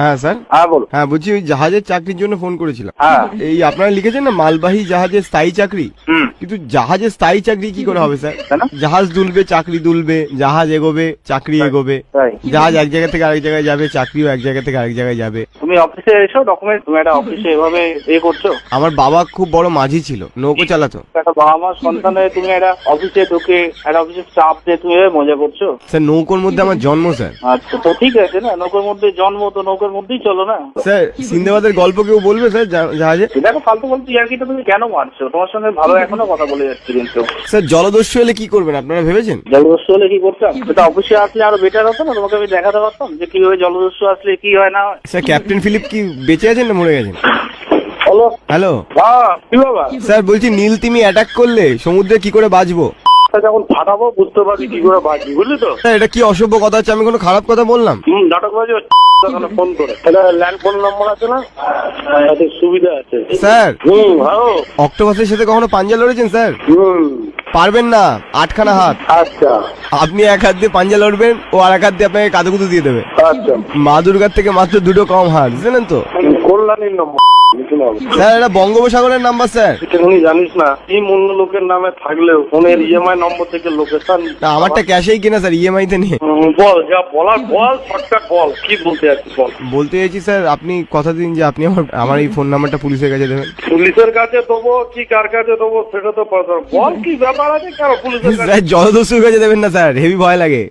হ্যাঁ স্যার। হ্যাঁ বলো। হ্যাঁ বলছি ওই জাহাজের চাকরির জন্য ফোন করেছিলাম। হ্যাঁ। এই আপনারা লিখেছেন না মালবাহী জাহাজের স্থায়ী চাকরি, কিন্তু জাহাজের স্থায়ী চাকরি কি করে হবে স্যার? কেন? জাহাজ দুলবে চাকরি দুলবে, জাহাজ এগোবে চাকরি এগোবে, তাই? জাহাজ এক জায়গা থেকে আরেক জায়গায় যাবে, চাকরিও এক জায়গা থেকে আরেক জায়গায় যাবে। তুমি অফিসে এসো, ডকুমেন্ট তুমি একটা অফিসে এভাবে করছো। আমার বাবা খুব বড় মাঝি ছিল, নৌকো চালাতো। একটা বাবা মার সন্তানে তুমি একটা অফিসে ঢুকে একটা অফিসের চাপ দিয়ে তুমি এভাবে মজা করছো। স্যার নৌকোর মধ্যে আমার জন্ম স্যার। আচ্ছা, তো ঠিক আছে না, নৌকার মধ্যে জন্ম, তো নৌকার মধ্যেই চলো না। স্যার সিন্দাবাদের গল্প কেউ বলবে স্যার জাহাজে? দেখো ফালতু বলছি, ইয়ার্কিটা তুমি কেন মারছো? তোমার সঙ্গে ভালো এখনো কথা বলে যাচ্ছি কিন্তু। স্যার জলদস্যু হলে কি করবেন আপনারা ভেবেছেন? জলদস্যু হলে কি করতাম? সেটা অফিসে আসলে আরো বেটার হতো না? তোমাকে আমি দেখাতে পারতাম যে কিভাবে জলদস্যু আসলে কি হয় না হয়। স্যার ক্যাপ্টেন ফিলিপ কি বেঁচে আছেন না মরে গেছেন? হ্যালো হ্যালো হ্যাঁ, কি বাবা? স্যার বলছি নীল তিমি অ্যাটাক করলে সমুদ্রে কি করে বাঁচবো? যখন ফাটাবো বুঝতে পারবি কি করে বাঁচবি, বুঝলি তো? স্যার এটা কি অসভ্য কথা হচ্ছে? আমি কোনো খারাপ কথা বললাম? নাটকবাজি ফোন করে ল্যান্ড ফোন নম্বর আছে না, সুবিধা আছে স্যার ভালো। অক্টোপাসের সাথে কখনো পাঞ্জা লড়েছেন স্যার? পারবেন না, 8খানা হাত। আচ্ছা আপনি এক হাত দিয়ে পাঞ্জা লড়বেন, ও আর এক হাত দিয়ে আপনাকে কাদুকুদু দিয়ে দেবে। আচ্ছা, মা দুর্গার থেকে মাত্র 2টো কম হাত, জানেন তো? কল্যাণীর নম্বর স্যার এটা বঙ্গোপসাগরের নাম্বার স্যার। তুমি জানিস না, এই মূল্য লোকের নামে থাকলেও ফোনের ইএমআই নম্বর থেকে লোকেশন। না আমারটা ক্যাশেই কিনা স্যার, ইএমআই তে নিয়ে। বল, যা বলার বল, শর্টকাট বল, কি বলতে যাচ্ছিস বল। বলতে চাইছি স্যার আপনি কথা দিন যে আপনি আমার এই ফোন নাম্বারটা পুলিশের কাছে দেবেন। পুলিশের কাছে দেবো কি কার কাছে দেবো সেটা তো বল, কি ব্যাপার আছে কেন পুলিশের কাছে? স্যার জলদস্যুর কাছে দেবেন না স্যার, হেভি ভয় লাগে।